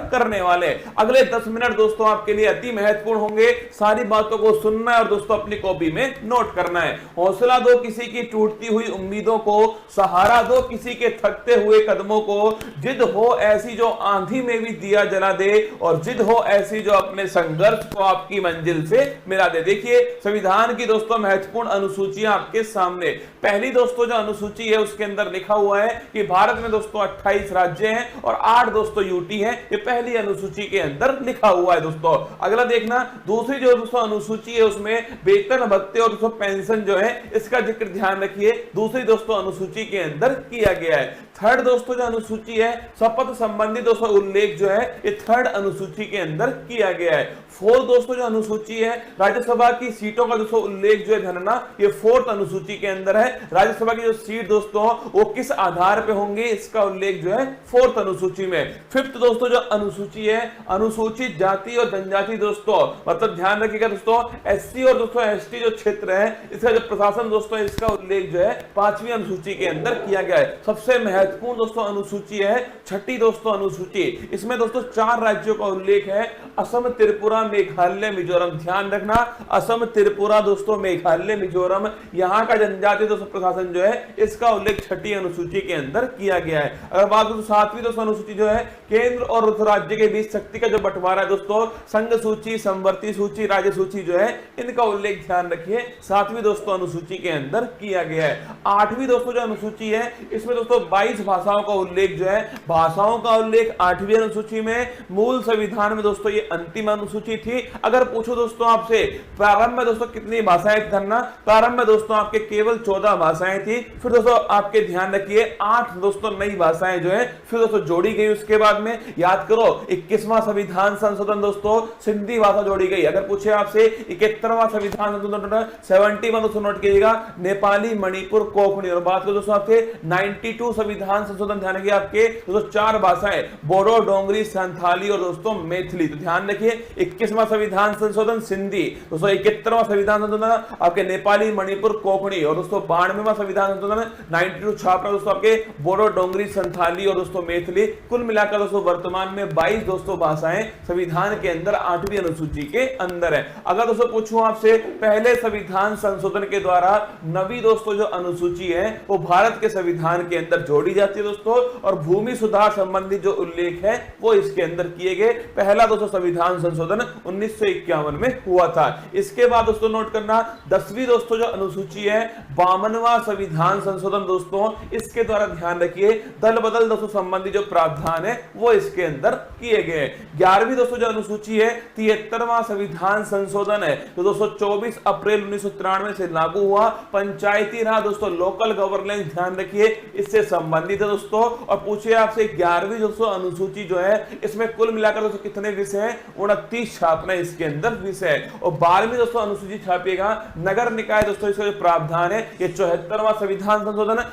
करने वाले। अगले 10 मिनट दोस्तों आपके लिए अति महत्वपूर्ण होंगे, सारी बातों को सुनना है और दोस्तों अपनी कॉपी में नोट करना है। हौसला दो किसी की टूटती हुई उम्मीदों को, सहारा दो किसी के थकते हुए कदमों को, जिद हो ऐसी जो आंधी में भी दिया जला दे, और जिद हो ऐसी जो अपने संघर्ष को आपकी मंजिल से मिला दे। देखिए संविधान की दोस्तों महत्वपूर्ण अनुसूचियां आपके सामने। पहली दोस्तों जो अनुसूची है उसके अंदर लिखा हुआ है कि भारत में दोस्तों 28 राज्य हैं और 8 दोस्तों यूटी हैं। ये पहली अनुसूची के अंदर लिखा हुआ है दोस्तों। अगला देखना, दूसरी जो दोस्तों अनुसूची है उसमें वेतन भत्ते और दोस्तों पेंशन जो है इसका जिक्र ध्यान रखिए, दूसरी दोस्तों अनुसूची के अंदर किया गया है। थर्ड दोस्तों जो अनुसूची है शपथ संबंधी दोस्तों उल्लेख जो है ये थर्ड अनुसूची के अंदर किया गया है। फोर्थ दोस्तों जो अनुसूची है राज्यसभा की सीटों का दोस्तों उल्लेख जो है गणना ये फोर्थ अनुसूची के अंदर है। राज्यसभा की जो सीट दोस्तों वो किस आधार पे होंगे इसका उल्लेख जो है फोर्थ अनुसूची में। फिफ्थ दोस्तों जो अनुसूची है अनुसूचित जाति और जनजाति दोस्तों, मतलब ध्यान रखिएगा दोस्तों एससी और दोस्तों एसटी जो क्षेत्र है इसका जो प्रशासन दोस्तों इसका उल्लेख जो है 5वीं अनुसूची के अंदर किया गया है। सबसे महत्वपूर्ण दोस्तों अनुसूची है छठी दोस्तों अनुसूची। इसमें दोस्तों 4 राज्यों का उल्लेख है, असम, त्रिपुरा, मेघालय, मिजोरम। ध्यान रखना असम, त्रिपुरा दोस्तों, मेघालय, मिजोरम, यहाँ का जनजातीय दोस्तों प्रशासन जो है इसका उल्लेख छठी अनुसूची के अंदर किया गया है। अगर बात करें तो 7वीं दोस्तों अनुसूची जो है केंद्र और राज्य के बीच शक्ति का जो बंटवारा है दोस्तों, संघ सूची, समवर्ती सूची, राज्य सूची जो है इनका उल्लेख ध्यान रखिए 7वीं दोस्तों अनुसूची के अंदर किया गया है। 8वीं दोस्तों जो अनुसूची है इसमें दोस्तों 22 भाषाओं का उल्लेख जो है, भाषाओं का उल्लेख 8वीं अनुसूची में। मूल संविधान में दोस्तों ये अंतिम अनुसूची थी। अगर पूछो दोस्तों आपसे प्रारंभ में दोस्तों कितनी भाषाएं थी धरना, प्रारंभ में दोस्तों आपके केवल 14 भाषाएं थी। फिर दोस्तों आपके ध्यान रखिए 8 दोस्तों नई भाषाएं जो है फिर दोस्तों जोड़ी गई। उसके बाद में याद करो 21वां संविधान संशोधन दोस्तों सिंधी भाषा जोड़ी गई। अगर पूछे आपसे 71वां संविधान संशोधन 71 दोस्तों नोट कीजिएगा नेपाली, मणिपुर, कोंकणी। और बात करो दोस्तों आपके 92 संविधान संशोधन ध्यान रखिए आपके दोस्तों 4 भाषाएं बोडो, डोंगरी, संथाली और दोस्तों मैथिली। तो ध्यान रखिए 21वां संविधान संशोधन सिंधी दोस्तों, 71वां संविधान संशोधन आपके नेपाली, मणिपुर, कोंकणी और दोस्तों 92वां संविधान संशोधन 92 छापरा दोस्तों आपके बोडो, डोंगरी, संथाली और दोस्तों मैथिली। कुल मिलाकर दोस्तों वर्तमान में 22 दोस्तों भाषाएं संविधान के अंदर 8वीं अनुसूची के अंदर है। अगर दोस्तों पूछूं आपसे पहले संविधान संशोधन के द्वारा नवी दोस्तों जो अनुसूची है वो भारत के संविधान के अंदर जोड़ी जाती है दोस्तों, और भूमि सुधार संबंधी जो उल्लेख है वो इसके अंदर किए गए। पहला दोस्तों संविधान संशोधन 1951 में हुआ था। इसके बाद दोस्तों नोट करना 10वीं दोस्तों जो अनुसूची है 52वां संविधान संशोधन दोस्तों, इसके द्वारा ध्यान रखिए दल बदल दोस्तों संबंधी जो प्रावधान है वो इसके अंदर किए गए। 11वीं दोस्तों जो अनुसूची है 73वां संविधान संशोधन है तो दोस्तों 24 अप्रैल 1993 से लागू हुआ। पंचायती राज दोस्तों लोकल गवर्नेंस ध्यान रखिए इससे संबंधित है दोस्तों। और पूछिए आपसे 11वीं दोस्तों अनुसूची जो है इसमें कुल मिलाकर दोस्तों कितने विषय हैं, 29 छापना इसके अंदर विषय है। और 12वीं दोस्तों अनुसूची छापिएगा नगर निकाय दोस्तों, इसका जो प्रावधान है ये 74वां संविधान संशोधन।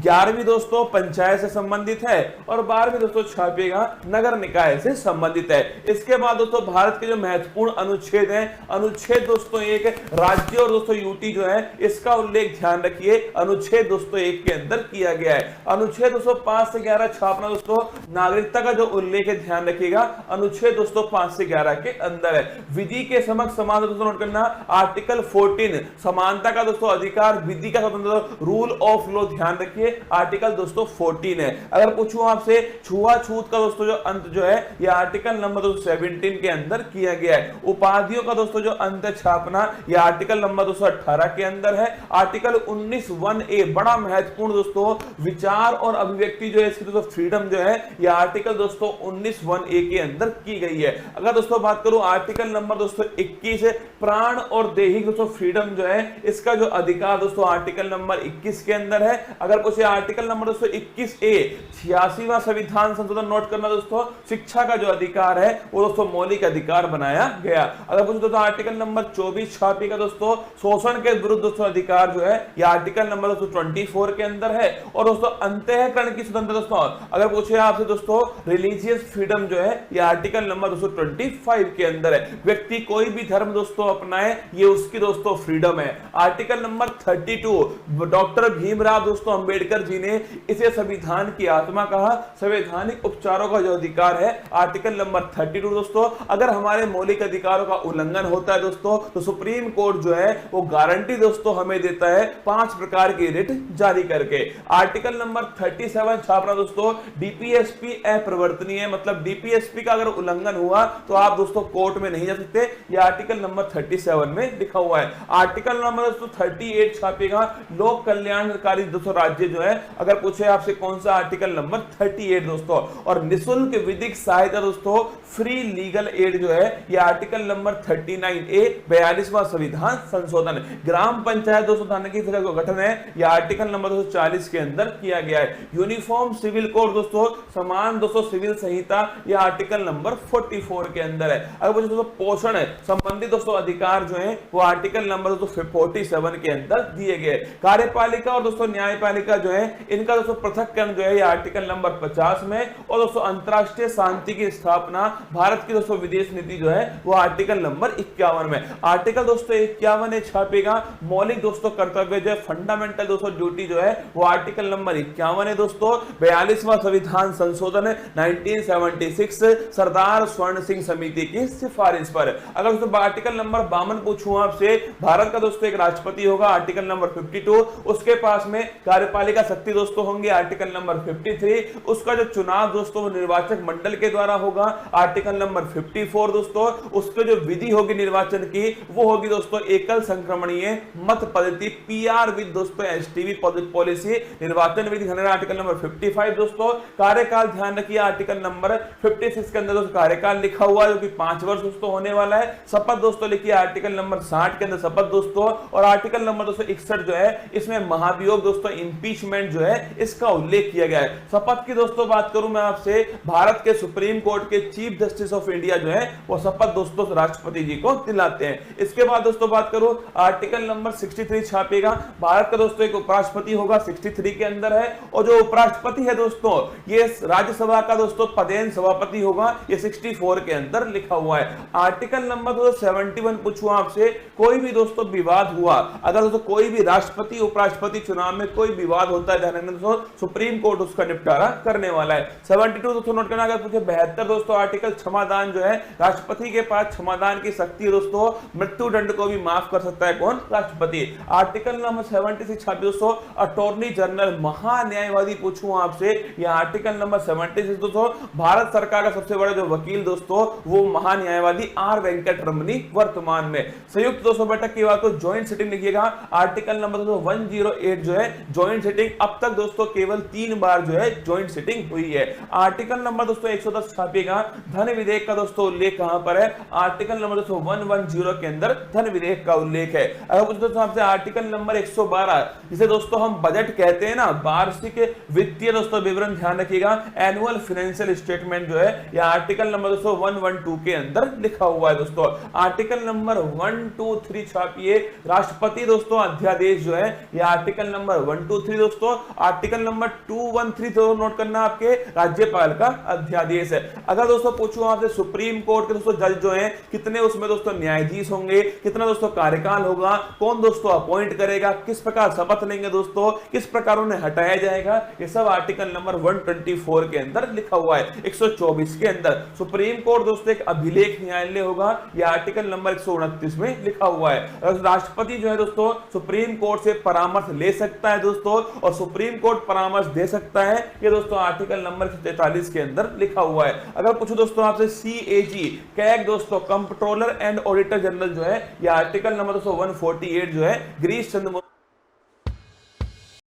11वीं दोस्तों पंचायत से संबंधित है और 12वीं दोस्तों छापिएगा नगर निकाय से संबंधित है। इसके बाद दोस्तों भारत के जो महत्वपूर्ण अनुच्छेद है, अनुच्छेद दोस्तों 1 राज्य और दोस्तों यूटी जो है इसका उल्लेख ध्यान रखिए अनुच्छेद दोस्तों 1 के अंदर किया गया है। अनुच्छेद दोस्तों 5 से 11 छापना दोस्तों नागरिकता का जो उल्लेख है ध्यान रखिएगा अनुच्छेद दोस्तों 5 से 11 के अंदर है। विधि के समक्ष समान दोस्तों नोट करना आर्टिकल 14 समानता का दोस्तों अधिकार, विधि का स्वतंत्र, रूल ऑफ लॉ ध्यान रखिए आर्टिकल दोस्तों 14 है। अगर पूछूं आपसे छुआछूत का दोस्तों जो अंत जो है ये आर्टिकल नंबर 17 के अंदर किया गया है। उपाधियों का दोस्तों जो अंत छापना ये आर्टिकल नंबर 218 के अंदर है। आर्टिकल 19(1)(a) बड़ा महत्वपूर्ण दोस्तों विचार और अभिव्यक्ति जो है इसकी दोस्तों फ्रीडम जो है ये आर्टिकल दोस्तों 19(1)(a) के अंदर की गई है। अगर दोस्तों बात करूं आर्टिकल नंबर दोस्तों 21 प्राण और दैहिक दोस्तों फ्रीडम जो है इसका जो अधिकार दोस्तों आर्टिकल नंबर 21 के अंदर है। अगर पूछे आर्टिकल नंबर दोस्तों 21(a) 86वां संविधान संशोधन नोट करना दोस्तों शिक्षा का जो अधिकार है वो दोस्तों मौलिक अधिकार बनाया गया। अगर पूछे दोस्तों आर्टिकल नंबर 24 छापिएगा दोस्तों शोषण के विरुद्ध दोस्तों अधिकार जो है ये आर्टिकल नंबर दोस्तों 24 के अंदर है। और दोस्तों अंतःकरण की स्वतंत्रता दोस्तों अगर पूछे आपसे दोस्तों रिलीजियस फ्रीडम जो है ये आर्टिकल नंबर दोस्तों 25 के अंदर है। व्यक्ति कोई भी धर्म दोस्तों अपनाए ये उसकी दोस्तों फ्रीडम है। आर्टिकल नंबर 32 डॉक्टर भीमराव दोस्तों अंबेडकर जी ने इसे संविधान की आत्मा कहा। संवैधानिक उपचारों का जो अधिकार अधिकार है आर्टिकल नंबर 32 दोस्तों, अगर हमारे मौलिक अधिकारों का उल्लंघन होता है दोस्तों तो सुप्रीम कोर्ट जो है वो गारंटी दोस्तों हमें देता है 5 प्रकार की रिट जारी करके। आर्टिकल नंबर 37 छापना दोस्तों, डीपीएसपी अप्रवर्तनीय है, मतलब डीपीएसपी का अगर उल्लंघन हुआ तो आप दोस्तों कोर्ट में नहीं जा सकते, ये आर्टिकल नंबर 37 में लिखा हुआ है। आर्टिकल नंबर दोस्तों 38 छापेगा, लोक कल्याणकारी दोस्तों राज्य जो है, अगर पूछे आपसे कौन सा आर्टिकल नंबर 38 दोस्तों। और निःशुल्क विधिक सहायता दोस्तों, फ्री लीगल एड जो है, ये आर्टिकल नंबर 39A 42वां संविधान संशोधन। ग्राम पंचायत दोस्तों थाने की तरह का गठन है, यह आर्टिकल नंबर 240 के अंदर किया गया है। यूनिफॉर्म सिविल कोड दोस्तों, समान दोस्तों सिविल संहिता, यह आर्टिकल नंबर 44 के अंदर है। अगर दोस्तों पोषण है संबंधित दोस्तों अधिकार जो है वो आर्टिकल नंबर 47 के अंदर दिए गए। कार्यपालिका और दोस्तों न्यायपालिका जो है इनका दोस्तों पृथक्करण जो है ये आर्टिकल नंबर 50 में, और दोस्तों अंतरराष्ट्रीय शांति की स्थापना भारत की दोस्तों विदेश नीति जो है वो आर्टिकल नंबर 51 में। आर्टिकल दोस्तों 51 छापेगा, मौलिक दोस्तों कर्तव्य जो है फंडामेंटल दोस्तों ड्यूटी जो है वो आर्टिकल नंबर 51 है दोस्तों। 42वां संविधान संशोधन 1976 सरदार स्वर्ण सिंह समिति की सिफारिश पर। अगर दोस्तों आर्टिकल नंबर 52 पूछूं आपसे, भारत का दोस्तों एक राष्ट्रपति होगा आर्टिकल नंबर 52, उसके पास में कार्यपालिका शक्ति दोस्तों होंगे आर्टिकल नंबर 53, उसका जो चुनाव दोस्तों निर्वाचक मंडल के द्वारा होगा आर्टिकल नंबर 54 दोस्तों, उसके जो विधि होगी निर्वाचन की वो होगी दोस्तों एकल संक्रमणीय मत पद्धति पीआर विद दोस्तों एसटीवी पॉलिसी निर्वाचन विधि आर्टिकल नंबर 55 दोस्तों। कार्यकाल ध्यान रखिए आर्टिकल नंबर 56 के अंदर दोस्तों कार्यकाल लिखा हुआ है जो कि 5 वर्ष दोस्तों होने वाला है। शपथ दोस्तों लिखिए आर्टिकल नंबर 60 के अंदर शपथ दोस्तों, और आर्टिकल नंबर 261 जो है इसमें महाभियोग दोस्तों इंपीचमेंट जो है इसका उल्लेख किया गया है। शपथ की दोस्तों बात करूं मैं आपसे, भारत के सुप्रीम कोर्ट के चीफ जस्टिस ऑफ इंडिया जो है वो शपथ दोस्तों राष्ट्रपति जी को दिलाते हैं। इसके बाद दोस्तों बात करूं आर्टिकल नंबर 63 छापेगा, भारत का दोस्तों एक उपराष्ट्रपति होगा 63 के अंदर है, और जो उपराष्ट्रपति है दोस्तों ये राज्यसभा का दोस्तों पदेन सभापति होगा, ये 64 के अंदर लिखा हुआ है। आर्टिकल नंबर 71 पूछूं आपसे, कोई भी दोस्तों विवाद हुआ, अगर दोस्तों कोई भी राष्ट्रपति उपराष्ट्रपति चुनाव में कोई विवाद होता है ध्यान रखना दोस्तों सुप्रीम कोर्ट उसका निपटारा करने वाला है। 72 दोस्तों नोट करना, अगर पूछे 72 दोस्तों आर्टिकल क्षमादान जो है, राष्ट्रपति के पास क्षमादान की शक्ति है दोस्तों, मृत्यु दंड को भी माफ कर सकता है कौन, राष्ट्रपति। आर्टिकल नंबर 76 दोस्तों अटॉर्नी जनरल महान्यायवादी पूछूं आपसे, यह आर्टिकल नंबर 76 दोस्तों भारत सरकार का सबसे बड़ा जो वकील दोस्तों वो महान्यायवादी आर वेंकट रमनी वर्तमान में। संयुक्त दोस्तों बैठक की बात को ज्वाइंट सिटिंग लिखिएगा, आर्टिकल नंबर 108 जो है ज्वाइंट सिटिंग, अब तक दोस्तों केवल 3 बार जो है ज्वाइंट सिटिंग हुई है। आर्टिकल नंबर दोस्तों 110 छापेगा, धन विधेयक का दोस्तों उल्लेख कहां पर है, आर्टिकल नंबर दोस्तों 110 के अंदर धन विधेयक का उल्लेख है। अगर कुछ दोस्तों आपसे आर्टिकल नंबर 112 जिसे दोस्तों हम बजट कहते हैं ना, वार्षिक वित्तीय दोस्तों विवरण ध्यान रखिएगा, एनुअल फाइनेंशियल स्टेटमेंट जो है यह आर्टिकल नंबर दोस्तों 112 के अंदर लिखा हुआ है दोस्तों। आर्टिकल नंबर 123 छापिए, राष्ट्रपति दोस्तों अध्यादेश जो है यह आर्टिकल नंबर 123 दोस्तों। आर्टिकल नंबर 213 तो नोट करना आपके राज्यपाल का अध्यादेश है। अगर दोस्तों पूछूं आपसे सुप्रीम कोर्ट के दोस्तों जज जो हैं कितने उसमें दोस्तों न्यायाधीश होंगे, कितना दोस्तों कार्यकाल होगा, कौन दोस्तों अपॉइंट करेगा, किस प्रकार शपथ लेंगे दोस्तों, किस प्रकार उन्हें हटाया जाएगा, ये सब आर्टिकल नंबर 124 के अंदर लिखा हुआ है। 124 के अंदर सुप्रीम कोर्ट दोस्तों एक अभिलेख न्यायालय होगा, यह आर्टिकल नंबर 129 में लिखा हुआ है। राष्ट्रपति जो है दोस्तों सुप्रीम कोर्ट से परामर्श ले सकता है दोस्तों, और सुप्रीम कोर्ट परामर्श दे सकता है, ये दोस्तों आर्टिकल नंबर 43 के अंदर लिखा हुआ है। अगर पूछो दोस्तों आपसे CAG कैग दोस्तों कंट्रोलर एंड ऑडिटर जनरल जो है, यह आर्टिकल नंबर 148 जो है गिरीश चंद्र